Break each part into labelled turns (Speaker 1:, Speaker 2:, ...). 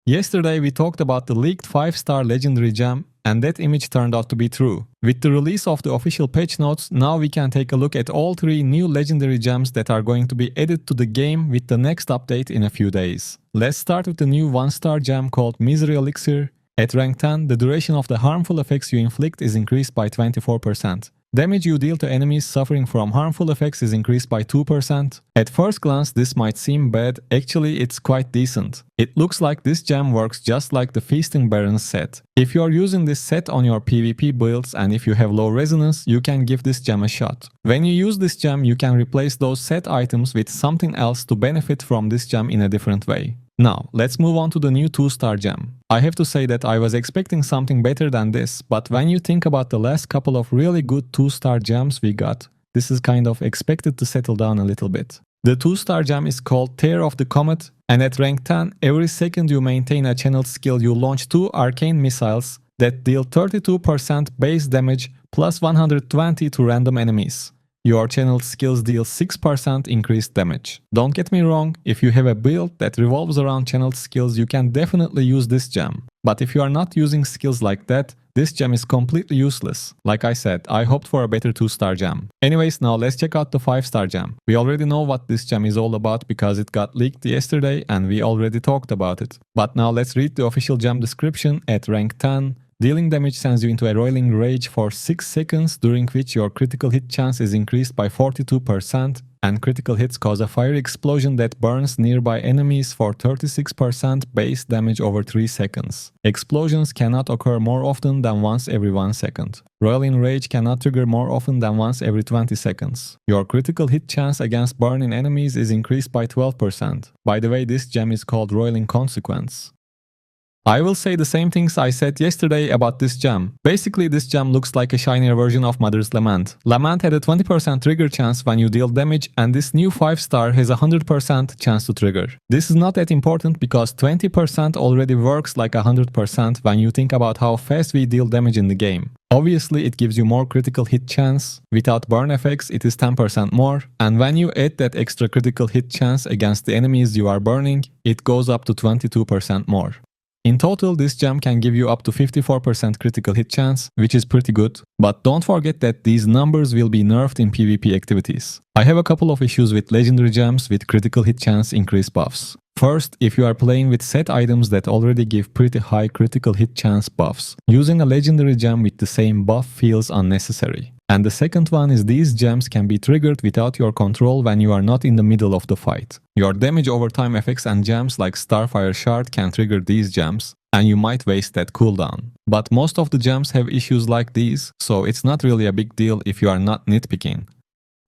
Speaker 1: Yesterday we talked about the leaked 5-star legendary gem, and that image turned out to be true. With the release of the official patch notes, now we can take a look at all 3 new legendary gems that are going to be added to the game with the next update in a few days. Let's start with the new 1-star gem called Misery Elixir. At rank 10, the duration of the harmful effects you inflict is increased by 24%. Damage you deal to enemies suffering from harmful effects is increased by 2%. At first glance this might seem bad, actually it's quite decent. It looks like this gem works just like the Feasting Barons set. If you are using this set on your PvP builds and if you have low resonance, you can give this gem a shot. When you use this gem, you can replace those set items with something else to benefit from this gem in a different way. Now, let's move on to the new 2-star gem. I have to say that I was expecting something better than this, but when you think about the last couple of really good 2-star gems we got, this is kind of expected to settle down a little bit. The 2-star gem is called Tear of the Comet, and at rank 10, every second you maintain a channeled skill you launch 2 arcane missiles that deal 32% base damage plus 120 to random enemies. Your channeled skills deal 6% increased damage. Don't get me wrong, if you have a build that revolves around channeled skills, you can definitely use this gem. But if you are not using skills like that, this gem is completely useless. Like I said, I hoped for a better 2-star gem. Anyways, now let's check out the 5-star gem. We already know what this gem is all about because it got leaked yesterday and we already talked about it. But now let's read the official gem description. At rank 10, dealing damage sends you into a roiling rage for 6 seconds, during which your critical hit chance is increased by 42%, and critical hits cause a fiery explosion that burns nearby enemies for 36% base damage over 3 seconds. Explosions cannot occur more often than once every 1 second. Roiling rage cannot trigger more often than once every 20 seconds. Your critical hit chance against burning enemies is increased by 12%. By the way, this gem is called Roiling Consequence. I will say the same things I said yesterday about this gem. Basically, this gem looks like a shinier version of Mother's Lament. Lament had a 20% trigger chance when you deal damage, and this new 5-star has a 100% chance to trigger. This is not that important because 20% already works like 100% when you think about how fast we deal damage in the game. Obviously, it gives you more critical hit chance. Without burn effects, it is 10% more. And when you add that extra critical hit chance against the enemies you are burning, it goes up to 22% more. In total, this gem can give you up to 54% critical hit chance, which is pretty good. But don't forget that these numbers will be nerfed in PvP activities. I have a couple of issues with legendary gems with critical hit chance increase buffs. First, if you are playing with set items that already give pretty high critical hit chance buffs, using a legendary gem with the same buff feels unnecessary. And the second one is these gems can be triggered without your control when you are not in the middle of the fight. Your damage over time effects and gems like Starfire Shard can trigger these gems, and you might waste that cooldown. But most of the gems have issues like these, so it's not really a big deal if you are not nitpicking.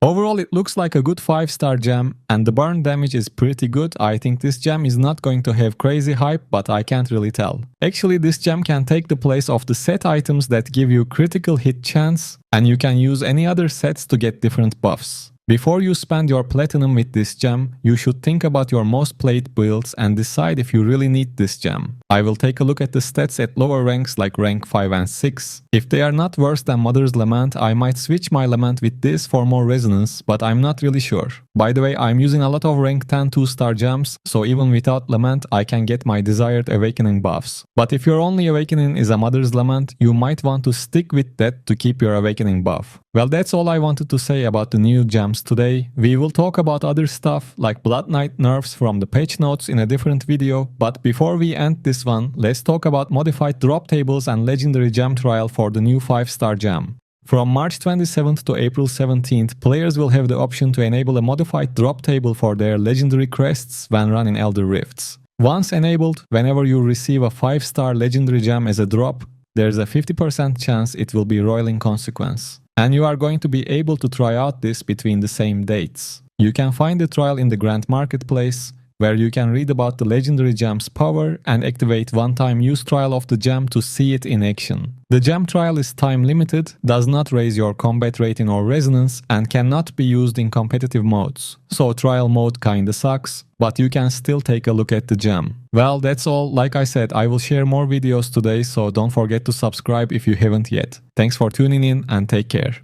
Speaker 1: Overall, it looks like a good 5-star gem, and the burn damage is pretty good. I think this gem is not going to have crazy hype, but I can't really tell. Actually, this gem can take the place of the set items that give you critical hit chance, and you can use any other sets to get different buffs. Before you spend your platinum with this gem, you should think about your most played builds and decide if you really need this gem. I will take a look at the stats at lower ranks like rank 5 and 6. If they are not worse than Mother's Lament, I might switch my Lament with this for more resonance, but I'm not really sure. By the way, I'm using a lot of rank 10 2-star gems, so even without Lament, I can get my desired Awakening buffs. But if your only Awakening is a Mother's Lament, you might want to stick with that to keep your Awakening buff. Well, that's all I wanted to say about the new gems today. We will talk about other stuff like Blood Knight nerfs from the patch notes in a different video, but before we end this one, let's talk about modified drop tables and legendary gem trial for the new 5-star gem. From March 27th to April 17th, players will have the option to enable a modified drop table for their legendary crests when running Elder Rifts. Once enabled, whenever you receive a 5-star legendary gem as a drop, there's a 50% chance it will be Roiling Consequence. And you are going to be able to try out this between the same dates. You can find the trial in the Grand Marketplace, where you can read about the legendary gem's power and activate one-time use trial of the gem to see it in action. The gem trial is time limited, does not raise your combat rating or resonance, and cannot be used in competitive modes. So trial mode kinda sucks, but you can still take a look at the gem. Well, that's all. Like I said, I will share more videos today, so don't forget to subscribe if you haven't yet. Thanks for tuning in and take care.